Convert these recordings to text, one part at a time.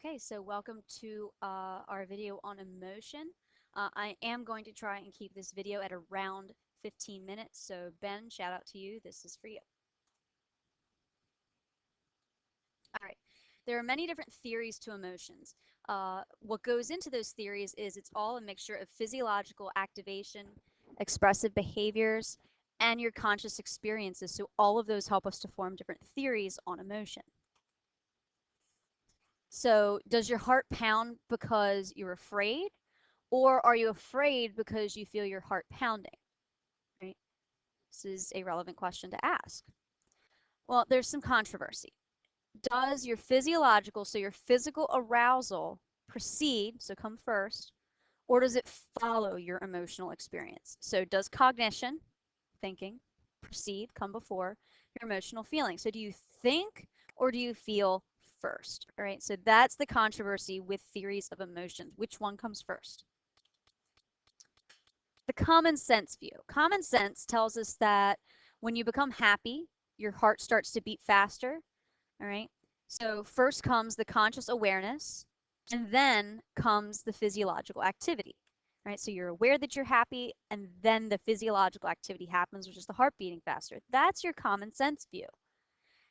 Okay, so welcome to our video on emotion. I am going to try and keep this video at around 15 minutes. So Ben, shout out to you. This is for you. All right. There are many different theories to emotions. What goes into those theories is it's all a mixture of physiological activation, expressive behaviors, and your conscious experiences. So all of those help us to form different theories on emotion. So does your heart pound because you're afraid? Or are you afraid because you feel your heart pounding? Right? This is a relevant question to ask. Well, there's some controversy. Does your physiological, so your physical arousal precede, so come first, or does it follow your emotional experience? So does cognition, thinking, precede, come before your emotional feeling? So do you think or do you feel first? All right, so that's the controversy with theories of emotions. Which one comes first? The common sense view. Common sense tells us that when you become happy, your heart starts to beat faster. All right. So first comes the conscious awareness, and then comes the physiological activity. Right. So you're aware that you're happy, and then the physiological activity happens, which is the heart beating faster. That's your common sense view.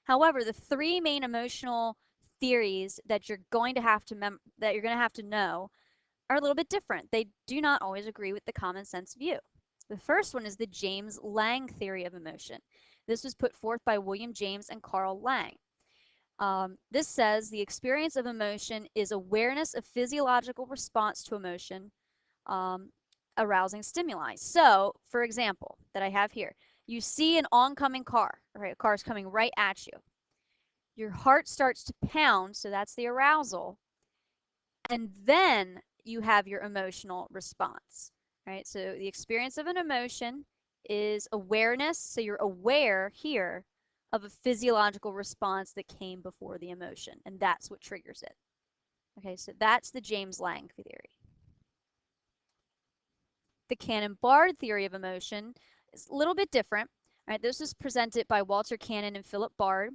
However, the three main emotional theories that you're going to have to know are a little bit different. They do not always agree with the common sense view. The first one is the James Lange theory of emotion. This was put forth by William James and Carl Lange. This says the experience of emotion is awareness of physiological response to emotion, arousing stimuli. So, for example, that I have here, you see an oncoming car, right? A car is coming right at you. Your heart starts to pound, so that's the arousal, and then you have your emotional response, right? So the experience of an emotion is awareness. So you're aware here of a physiological response that came before the emotion, and that's what triggers it. Okay, so that's the James Lange theory. The Cannon-Bard theory of emotion is a little bit different. All right, this was presented by Walter Cannon and Philip Bard.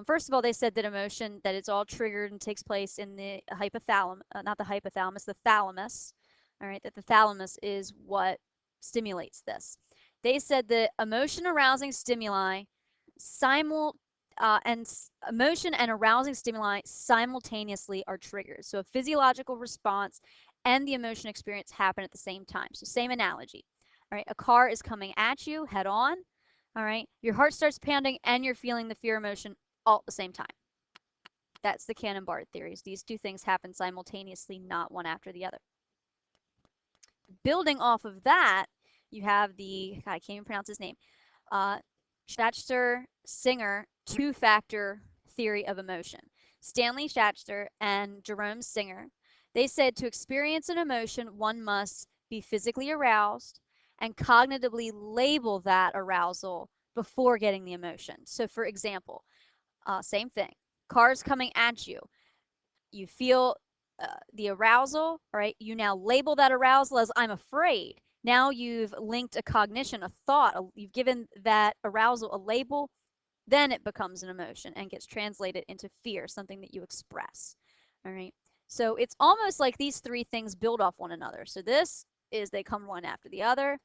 First of all, they said that emotion, that it's all triggered and takes place in the hypothalamus, not the hypothalamus, the thalamus. All right, that the thalamus is what stimulates this. They said that emotion arousing stimuli emotion and arousing stimuli simultaneously are triggers. So a physiological response and the emotion experience happen at the same time. So same analogy. All right, a car is coming at you head on. All right, your heart starts pounding and you're feeling the fear emotion all at the same time. That's the Cannon-Bard theories. These two things happen simultaneously, not one after the other. Building off of that, you have the, God, I can't even pronounce his name, Schachter-Singer two-factor theory of emotion. Stanley Schachter and Jerome Singer, they said to experience an emotion, one must be physically aroused and cognitively label that arousal before getting the emotion. So for example, same thing, cars coming at you. You feel the arousal, right? You now label that arousal as I'm afraid. Now you've linked a cognition, a thought, you've given that arousal a label, then it becomes an emotion and gets translated into fear, something that you express. All right. So it's almost like these three things build off one another. So this is they come one after the other.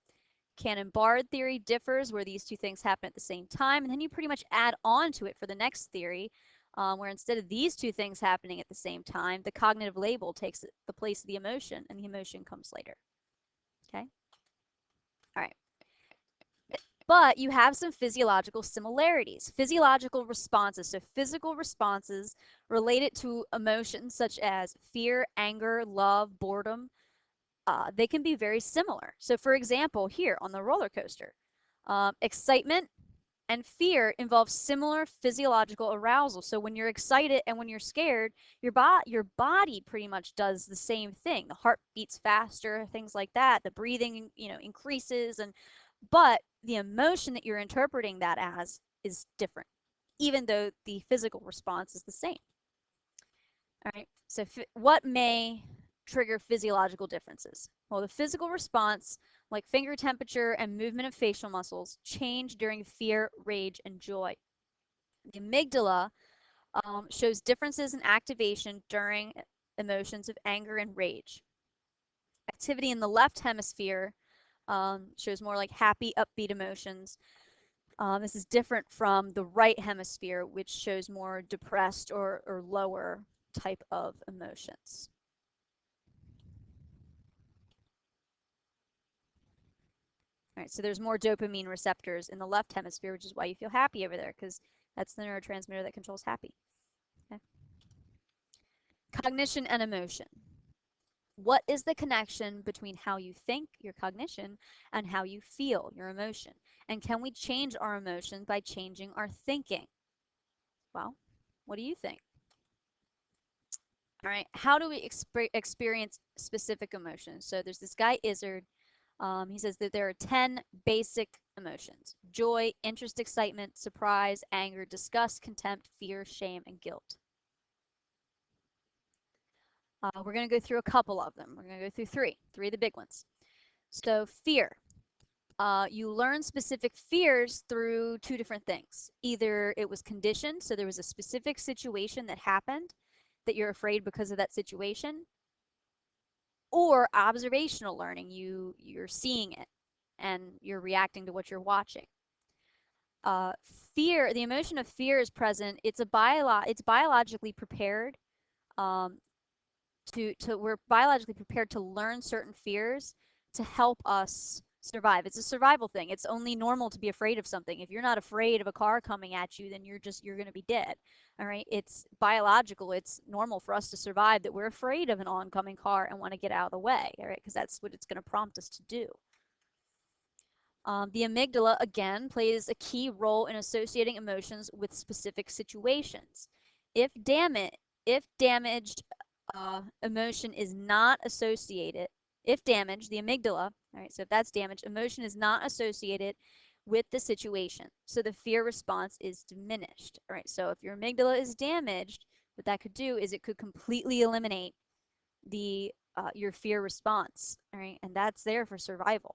Cannon-Bard theory differs where these two things happen at the same time, and then you pretty much add on to it for the next theory, where instead of these two things happening at the same time, the cognitive label takes the place of the emotion, and the emotion comes later. Okay? All right. But you have some physiological similarities, physiological responses, so physical responses related to emotions such as fear, anger, love, boredom, they can be very similar. So for example, here on the roller coaster, excitement and fear involve similar physiological arousal. So when you're excited and when you're scared, your body pretty much does the same thing. The heart beats faster, things like that. The breathing, increases, but the emotion that you're interpreting that as is different, even though the physical response is the same. All right. So what may trigger physiological differences? Well, the physical response, like finger temperature and movement of facial muscles, change during fear, rage, and joy. The amygdala shows differences in activation during emotions of anger and rage. Activity in the left hemisphere shows more like happy, upbeat emotions. This is different from the right hemisphere, which shows more depressed or lower type of emotions. All right, so there's more dopamine receptors in the left hemisphere, which is why you feel happy over there, because that's the neurotransmitter that controls happy. Okay. Cognition and emotion. What is the connection between how you think, your cognition, and how you feel, your emotion? And can we change our emotion by changing our thinking? Well, what do you think? All right, how do we experience specific emotions? So there's this guy, Izzard. He says that there are 10 basic emotions: joy, interest, excitement, surprise, anger, disgust, contempt, fear, shame, and guilt. We're going to go through a couple of them. We're going to go through three of the big ones. So fear. You learn specific fears through two different things. Either it was conditioned, so there was a specific situation that happened that you're afraid because of that situation, or observational learning. You're seeing it and you're reacting to what you're watching. Uh, Fear, the emotion of fear is present. It's biologically prepared um, we're biologically prepared to learn certain fears to help us survive. It's a survival thing. It's only normal to be afraid of something. If you're not afraid of a car coming at you, then you're going to be dead. All right? It's biological. It's normal for us to survive that we're afraid of an oncoming car and want to get out of the way, all right? Because that's what it's going to prompt us to do. The amygdala, again, plays a key role in associating emotions with specific situations. If damaged emotion is not associated, if damaged, the amygdala, all right, so if that's damaged, emotion is not associated with the situation. So the fear response is diminished. All right, so if your amygdala is damaged, what that could do is it could completely eliminate your fear response. All right, and that's there for survival.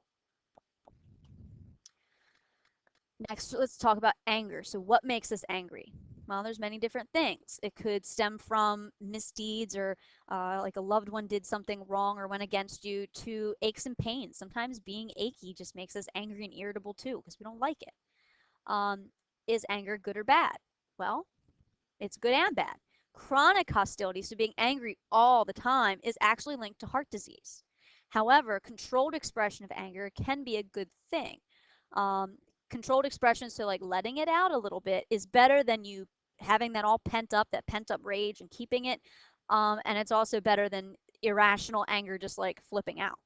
Next, let's talk about anger. So what makes us angry? Well, there's many different things. It could stem from misdeeds or like a loved one did something wrong or went against you, to aches and pains. Sometimes being achy just makes us angry and irritable too because we don't like it. Is anger good or bad? Well, it's good and bad. Chronic hostility, so being angry all the time, is actually linked to heart disease. However, controlled expression of anger can be a good thing. Controlled expression, so like letting it out a little bit, is better than you having that all pent up rage and keeping it. And it's also better than irrational anger, just like flipping out.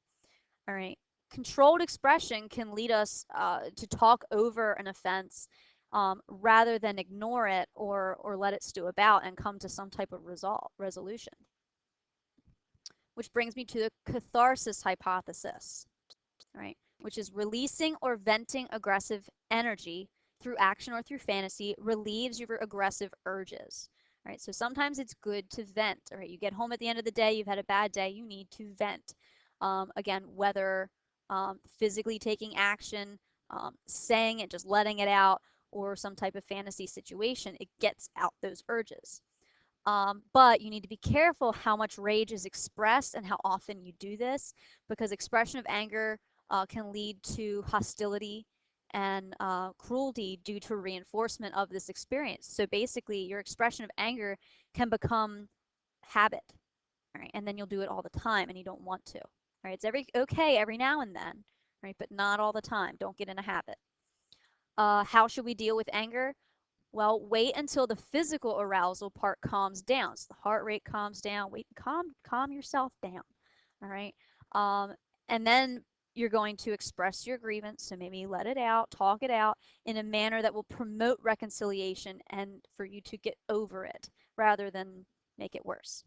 All right. Controlled expression can lead us to talk over an offense rather than ignore it or let it stew about and come to some type of resolution. Which brings me to the catharsis hypothesis, right? Which is releasing or venting aggressive energy through action or through fantasy relieves your aggressive urges. Right? So sometimes it's good to vent. All right, you get home at the end of the day, you've had a bad day, you need to vent. Again, whether physically taking action, saying it, just letting it out, or some type of fantasy situation, it gets out those urges. But you need to be careful how much rage is expressed and how often you do this, because expression of anger can lead to hostility and cruelty due to reinforcement of this experience. So basically, your expression of anger can become habit, right? And then you'll do it all the time, and you don't want to. Right? It's okay every now and then, right? But not all the time. Don't get in a habit. How should we deal with anger? Well, wait until the physical arousal part calms down. So the heart rate calms down. Wait, calm yourself down. All right. And then you're going to express your grievance. So maybe let it out, talk it out in a manner that will promote reconciliation and for you to get over it rather than make it worse.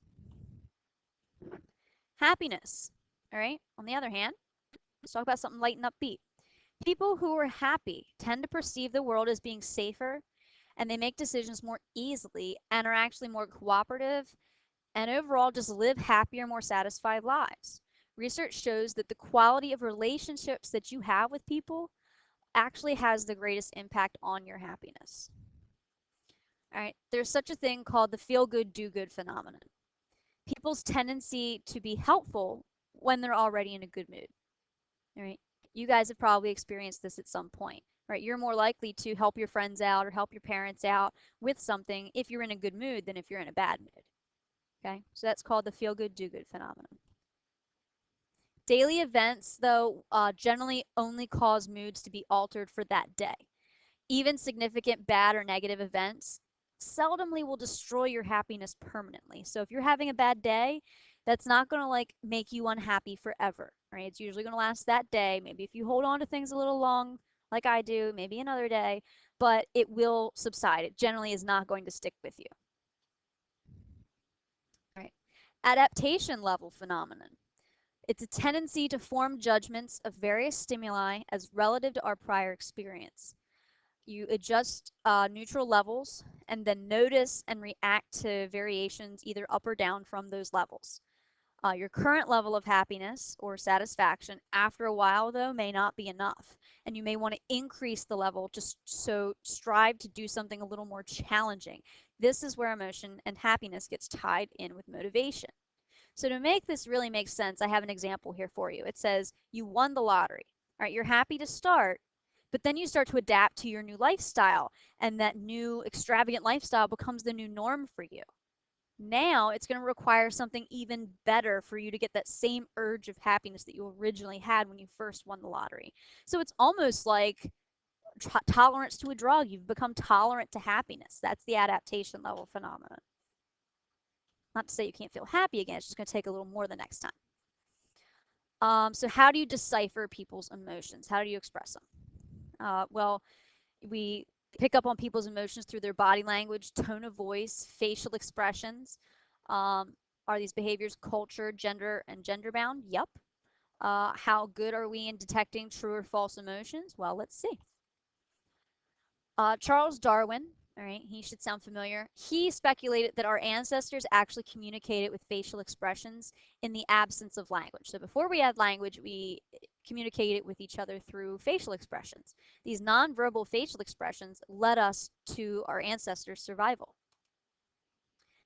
Happiness. All right. On the other hand, let's talk about something light and upbeat. People who are happy tend to perceive the world as being safer, and they make decisions more easily and are actually more cooperative, and overall just live happier, more satisfied lives. Research shows that the quality of relationships that you have with people actually has the greatest impact on your happiness. All right, there's such a thing called the feel good, do good phenomenon. People's tendency to be helpful when they're already in a good mood. All right, you guys have probably experienced this at some point, right? You're more likely to help your friends out or help your parents out with something if you're in a good mood than if you're in a bad mood. Okay, so that's called the feel good, do good phenomenon. Daily events, though, generally only cause moods to be altered for that day. Even significant bad or negative events seldomly will destroy your happiness permanently. So if you're having a bad day, that's not going to like make you unhappy forever, right? It's usually going to last that day. Maybe if you hold on to things a little long, like I do, maybe another day, but it will subside. It generally is not going to stick with you. All right. Adaptation level phenomenon. It's a tendency to form judgments of various stimuli as relative to our prior experience. You adjust neutral levels and then notice and react to variations either up or down from those levels. Your current level of happiness or satisfaction after a while, though, may not be enough. And you may want to increase the level just so strive to do something a little more challenging. This is where emotion and happiness gets tied in with motivation. So to make this really make sense, I have an example here for you. It says you won the lottery. All right, you're happy to start, but then you start to adapt to your new lifestyle, and that new extravagant lifestyle becomes the new norm for you. Now it's going to require something even better for you to get that same urge of happiness that you originally had when you first won the lottery. So it's almost like tolerance to a drug. You've become tolerant to happiness. That's the adaptation level phenomenon. Not to say you can't feel happy again, it's just going to take a little more the next time. So how do you decipher people's emotions? How do you express them? Well, we pick up on people's emotions through their body language, tone of voice, facial expressions. Are these behaviors culture, gender, and gender bound? Yep. How good are we in detecting true or false emotions? Well, let's see. Charles Darwin, all right, he should sound familiar. He speculated that our ancestors actually communicated with facial expressions in the absence of language. So before we had language, we communicated with each other through facial expressions. These nonverbal facial expressions led us to our ancestors' survival.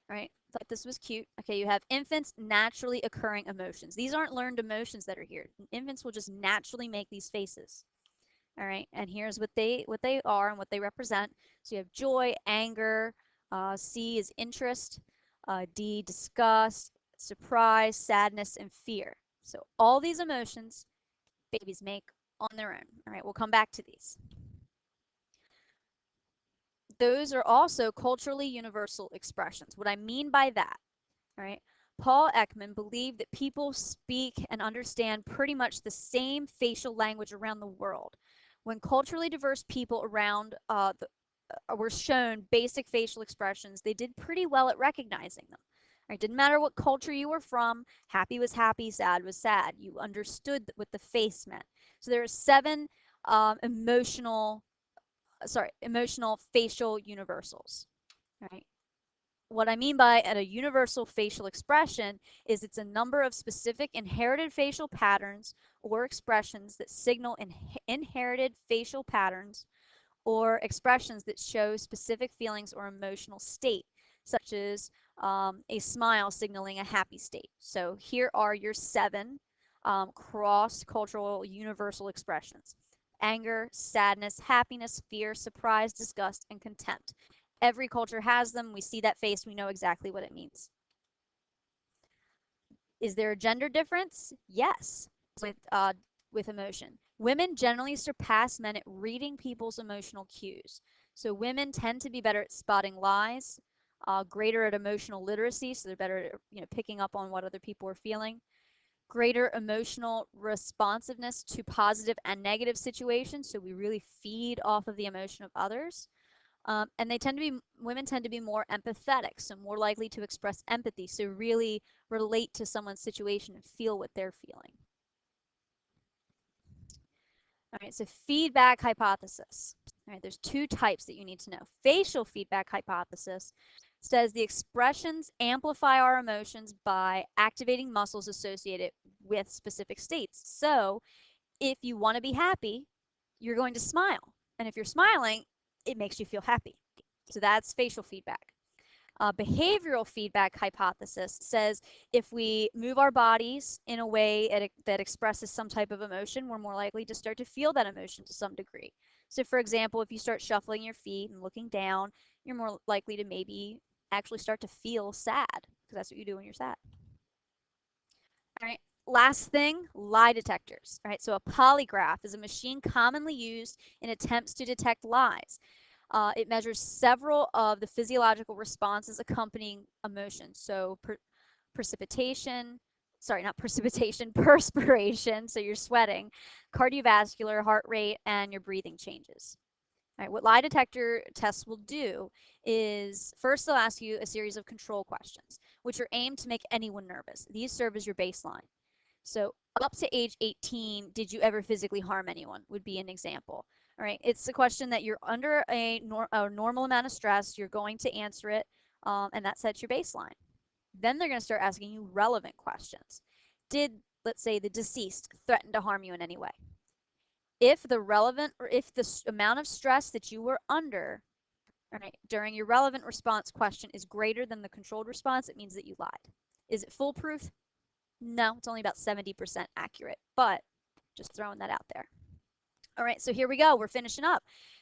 All right, thought this was cute. Okay, you have infants' naturally occurring emotions. These aren't learned emotions that are here. Infants will just naturally make these faces. All right, and here's what they are and what they represent. So you have joy, anger, C is interest, D disgust, surprise, sadness, and fear. So all these emotions babies make on their own. All right, we'll come back to these. Those are also culturally universal expressions. What I mean by that, all right, Paul Ekman believed that people speak and understand pretty much the same facial language around the world. When culturally diverse people around were shown basic facial expressions, they did pretty well at recognizing them. It didn't matter what culture you were from, happy was happy, sad was sad. You understood what the face meant. So there are 7 emotional facial universals. Right? What I mean by a universal facial expression is it's a number of specific inherited facial patterns or expressions that signal inherited facial patterns or expressions that show specific feelings or emotional state, such as a smile signaling a happy state. So here are your 7 cross-cultural universal expressions: anger, sadness, happiness, fear, surprise, disgust, and contempt. Every culture has them. We see that face, we know exactly what it means. Is there a gender difference? Yes, with emotion. Women generally surpass men at reading people's emotional cues. So women tend to be better at spotting lies, greater at emotional literacy, so they're better at picking up on what other people are feeling, greater emotional responsiveness to positive and negative situations, so we really feed off of the emotion of others. And women tend to be more empathetic, so more likely to express empathy, so really relate to someone's situation and feel what they're feeling. All right, so feedback hypothesis. All right, there's 2 types that you need to know. Facial feedback hypothesis says the expressions amplify our emotions by activating muscles associated with specific states. So if you want to be happy, you're going to smile. And if you're smiling, it makes you feel happy. So that's facial feedback. Behavioral feedback hypothesis says if we move our bodies in a way that expresses some type of emotion, we're more likely to start to feel that emotion to some degree. So, for example, if you start shuffling your feet and looking down, you're more likely to maybe actually start to feel sad, because that's what you do when you're sad. All right. Last thing, lie detectors. All right. So a polygraph is a machine commonly used in attempts to detect lies. It measures several of the physiological responses accompanying emotion. So precipitation, sorry, not precipitation, perspiration, so you're sweating, cardiovascular, heart rate, and your breathing changes. All right, what lie detector tests will do is first they'll ask you a series of control questions, which are aimed to make anyone nervous. These serve as your baseline. So up to age 18, did you ever physically harm anyone would be an example. All right, it's a question that you're under a normal amount of stress, you're going to answer it, and that sets your baseline. Then they're going to start asking you relevant questions. Did, let's say, the deceased threaten to harm you in any way? If the relevant or if the amount of stress that you were under, all right, during your relevant response question is greater than the controlled response, it means that you lied. Is it foolproof? No, it's only about 70% accurate, but just throwing that out there. All right, so here we go. We're finishing up.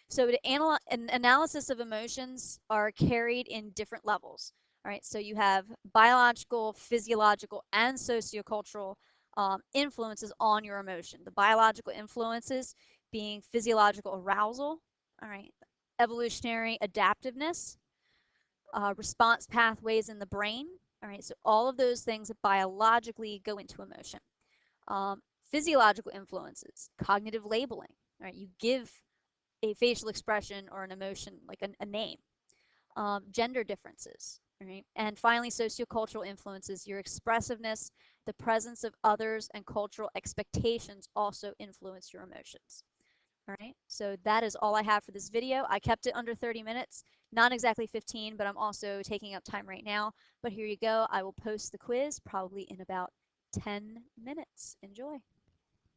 So an analysis of emotions are carried in different levels. All right, so you have biological, physiological, and sociocultural influences on your emotion. The biological influences being physiological arousal, all right, evolutionary adaptiveness, response pathways in the brain. All right, so all of those things that biologically go into emotion. Physiological influences, cognitive labeling. All right, you give a facial expression or an emotion like a name. Gender differences. All right, and finally, sociocultural influences. Your expressiveness, the presence of others, and cultural expectations also influence your emotions. All right, so that is all I have for this video. I kept it under 30 minutes, not exactly 15, but I'm also taking up time right now. But here you go. I will post the quiz probably in about 10 minutes. Enjoy.